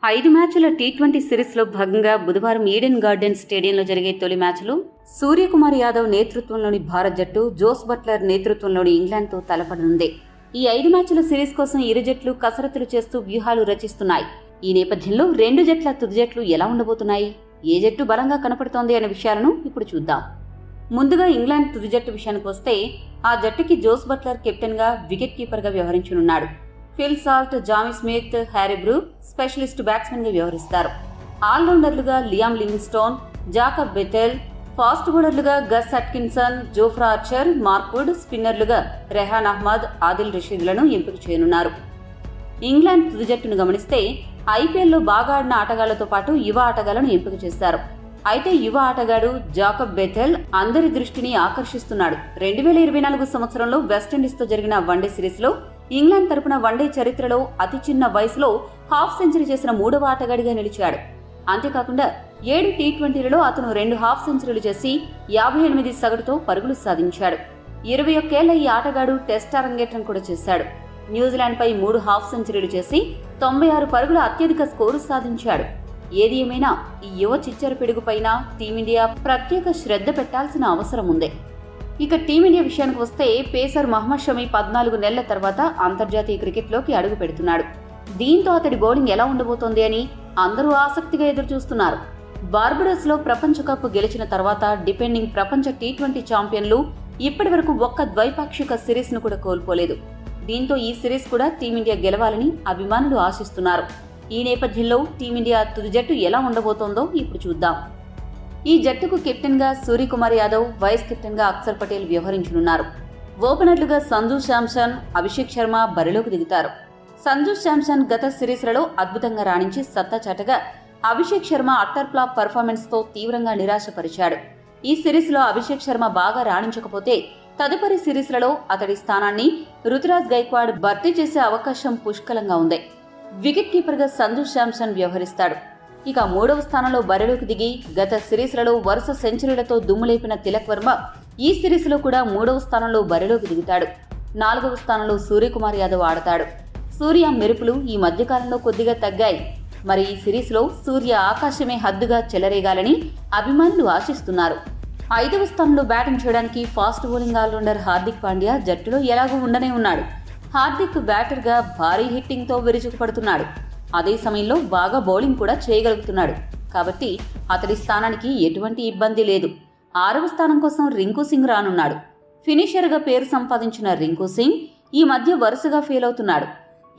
5 మ్యాచ్ల టీ20 సిరీస్లో భాగంగా బుధవారం ఈడెన్ గార్డెన్స్ స్టేడియంలో జరిగే తొలి మ్యాచ్లో సూర్యకుమార్ యాదవ్ నేతృత్వంలోని భారత్ జట్టు జోస్ బట్లర్ నేతృత్వంలోని ఇంగ్లాండ్తో తలపడనుంది. ఈ 5 మ్యాచ్ల సిరీస్ కోసం ఇరు జట్లు కసరత్తులు చేస్తూ వ్యూహాలు రచిస్తున్నాయి. ఈ నేపథ్యంలో రెండు జట్ల తుది జట్లు ఎలా ఉండబోతున్నాయి, ఏ జట్టు బలంగా కనపడుతోంది అనే విషయాలను ఇప్పుడు చూద్దాం. ముందుగా ఇంగ్లాండ్ తుది జట్టు విషయానికి వస్తే ఆ జట్టుకి జోస్ బట్లర్ కెప్టెన్గా వికెట్ కీపర్గా వ్యవహరించనున్నాడు. Phil Salt, Jamie Smith, Harry Brook specialist బ్యాట్స్మెన్గా వ్యవహరిస్తారు. ఆల్రౌండర్లుగా Liam Livingstone, Jacob Bethell, fast బౌలర్లుగా Gus Atkinson, Jofra Archer, Mark Wood, స్పిన్నర్లుగా రెహాన్ అహ్మద్, ఆదిల్ రషీద్లను ఎంపిక చేయనున్నారు. ఇంగ్లాండ్ తుది జట్టును గమనిస్తే ఐపీఎల్లో బాగా ఆడిన ఆటగాళ్లతో పాటు యువ ఆటగాళ్లను ఎంపిక చేశారు. అయితే యువ ఆటగాడు జాకబ్ బెథెల్ అందరి దృష్టిని ఆకర్షిస్తున్నాడు. 2024 సంవత్సరంలో వెస్టిండీస్తో జరిగిన వన్డే సిరీస్లో ఇంగ్లాండ్ తరపున వన్డే చరిత్రలో అతి చిన్న వయసులో హాఫ్ సెంచరీ చేసిన 3వ ఆటగాడిగా నిలిచాడు. అంతేకాకుండా 7 టీ20లలో అతను 2 హాఫ్ సెంచరీలు చేసి 58 సగటుతో పరుగులు సాధించాడు. 21 ఏళ్ల ఈ ఆటగాడు టెస్ట్ అరంగేట్రం కూడా చేశాడు. న్యూజిలాండ్పై 3 హాఫ్ సెంచరీలు చేసి 96 పరుగుల అత్యధిక స్కోరు సాధించాడు. ఏది ఏమైనా ఈ యువ చిచ్చర పిడుగుపైన టీమిండియా ప్రత్యేక శ్రద్ధ పెట్టాల్సిన అవసరం ఉంది. ఇక టీమిండియా విషయానికి వస్తే పేసర్ మహ్మద్ షమి 14 నెలల తర్వాత అంతర్జాతీయ క్రికెట్లోకి అడుగు పెడుతున్నాడు. దీంతో అతడి బౌలింగ్ ఎలా ఉండబోతోంది అని అందరూ ఆసక్తిగా ఎదురుచూస్తున్నారు. బార్బడోస్లో ప్రపంచ కప్ గెలిచిన తర్వాత డిపెండింగ్ ప్రపంచ టీ20 ఛాంపియన్లు ఇప్పటి వరకు ఒక్క ద్వైపాక్షిక సిరీస్ను కూడా కోల్పోలేదు. దీంతో ఈ సిరీస్ కూడా టీమిండియా గెలవాలని అభిమానులు ఆశిస్తున్నారు. ఈ నేపథ్యంలో టీమిండియా తుది జట్టు ఎలా ఉండబోతోందో ఇప్పుడు చూద్దాం. ఈ జట్టుకు కెప్టెన్గా సూర్యకుమార్ యాదవ్, వైస్ కెప్టెన్గా అక్షర్ పటేల్ వ్యవహరించనున్నారు. ఓపెనర్లుగా సంజు శాంసన్, అభిషేక్ శర్మ బరిలోకి దిగుతారు. సంజు శాంసన్ గత సిరీస్లలో అద్భుతంగా రాణించి సత్తా చాటగా అభిషేక్ శర్మ అట్టర్ ఫ్లాప్ పర్ఫార్మెన్స్తో తీవ్రంగా నిరాశపరిచాడు. ఈ సిరీస్లో అభిషేక్ శర్మ బాగా రాణించకపోతే తదుపరి సిరీస్లలో అతడి స్థానాన్ని రుతురాజ్ గైక్వాడ్ భర్తీ చేసే అవకాశం పుష్కలంగా ఉంది. వికెట్ కీపర్గా సంజు శాంసన్ వ్యవహరిస్తాడు. ఇక 3వ స్థానంలో బరిలోకి దిగి గత సిరీస్లలో వరుస సెంచరీలతో దుమ్ములేపిన తిలక్ వర్మ ఈ సిరీస్లో కూడా 3వ స్థానంలో బరిలోకి దిగుతాడు. 4వ స్థానంలో సూర్యకుమార్ యాదవ్ ఆడతాడు. సూర్య మెరుపులు ఈ మధ్యకాలంలో కొద్దిగా తగ్గాయి. మరి ఈ సిరీస్లో సూర్య ఆకాశమే హద్దుగా చెలరేగాలని అభిమానులు ఆశిస్తున్నారు. 5వ స్థానంలో బ్యాటింగ్ చేయడానికి fast bowling allrounder Hardik Pandya జట్టులో ఎలాగూ ఉండనే ఉన్నాడు. హార్దిక్ బ్యాటర్గా భారీ హిట్టింగ్తో విరుచుకుపడుతున్నాడు. అదే సమయంలో బాగా బౌలింగ్ కూడా చేయగలుగుతున్నాడు. కాబట్టి అతడి స్థానానికి ఎటువంటి ఇబ్బంది లేదు. 6వ స్థానం కోసం రింకు సింగ్ రానున్నాడు. ఫినిషర్గా పేరు సంపాదించిన రింకు సింగ్ ఈ మధ్య వరుసగా ఫెయిల్ అవుతున్నాడు.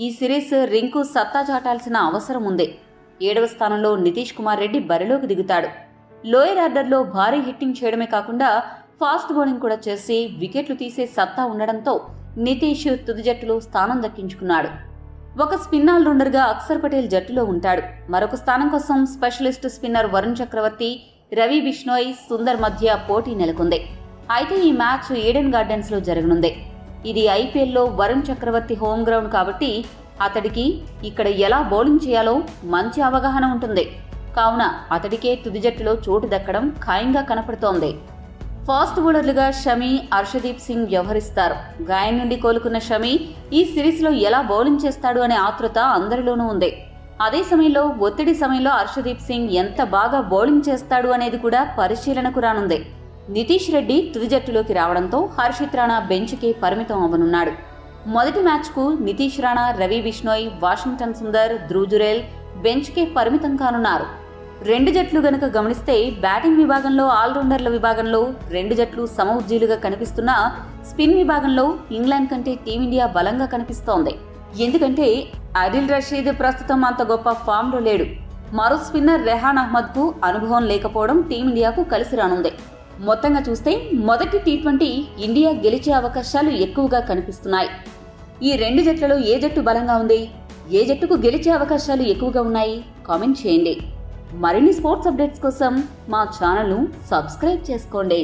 ఈ సిరీస్ రింకు సత్తా చాటాల్సిన అవసరం ఉంది. 7వ స్థానంలో నితీష్ కుమార్ రెడ్డి బరిలోకి దిగుతాడు. లోయర్ ఆర్డర్లో భారీ హిట్టింగ్ చేయడమే కాకుండా ఫాస్ట్ బౌలింగ్ కూడా చేసి వికెట్లు తీసే సత్తా ఉండడంతో నితీష్ తుది జట్టులో స్థానం దక్కించుకున్నాడు. ఒక స్పిన్ ఆల్రౌండర్గా అక్షర్ పటేల్ జట్టులో ఉంటాడు. మరొక స్థానం కోసం స్పెషలిస్ట్ స్పిన్నర్ వరుణ్ చక్రవర్తి, రవి బిష్నోయ్, సుందర్ మధ్య పోటీ నెలకొంది. అయితే ఈ మ్యాచ్ ఈడెన్ గార్డెన్స్లో జరగనుంది. ఇది ఐపీఎల్లో వరుణ్ చక్రవర్తి హోమ్ గ్రౌండ్ కాబట్టి అతడికి ఇక్కడ ఎలా బౌలింగ్ చేయాలో మంచి అవగాహన ఉంటుంది. కావున అతడికే తుది జట్టులో చోటు దక్కడం ఖాయంగా కనపడుతోంది. ఫాస్ట్ బౌలర్లుగా షమి, అర్షదీప్ సింగ్ వ్యవహరిస్తారు. గాయం నుండి కోలుకున్న షమి ఈ సిరీస్లో ఎలా బౌలింగ్ చేస్తాడు అనే ఆతృత అందరిలోనూ ఉంది. అదే సమయంలో ఒత్తిడి సమయంలో అర్షదీప్ సింగ్ ఎంత బాగా బౌలింగ్ చేస్తాడు అనేది కూడా పరిశీలనకు రానుంది. నితీష్ రెడ్డి తుది జట్టులోకి రావడంతో హర్షిత్ రాణా బెంచ్కి పరిమితం అవ్వనున్నాడు. మొదటి మ్యాచ్కు నితీష్ రాణా, రవి బిష్నోయ్, వాషింగ్టన్ సుందర్, ధ్రువ్ జురేల్ బెంచ్కే పరిమితం కానున్నారు. రెండు జట్లు గనక గమనిస్తే బ్యాటింగ్ విభాగంలో ఆల్రౌండర్ల విభాగంలో రెండు జట్లు సమఉజ్జీలుగా కనిపిస్తున్నా స్పిన్ విభాగంలో ఇంగ్లాండ్ కంటే టీమిండియా బలంగా కనిపిస్తోంది. ఎందుకంటే ఆదిల్ రషీద్ ప్రస్తుతం అంత గొప్ప ఫామ్లో లేడు. మరో స్పిన్నర్ రెహాన్ అహ్మద్కు అనుభవం లేకపోవడం టీమిండియాకు కలిసి రానుంది. మొత్తంగా చూస్తే మొదటి టీ20 ఇండియా గెలిచే అవకాశాలు ఎక్కువగా కనిపిస్తున్నాయి. ఈ రెండు జట్లలో ఏ జట్టు బలంగా ఉంది, ఏ జట్టుకు గెలిచే అవకాశాలు ఎక్కువగా ఉన్నాయి కామెంట్ చేయండి. మరిన్ని స్పోర్ట్స్ అప్డేట్స్ కోసం మా ఛానల్ను సబ్స్క్రైబ్ చేసుకోండి.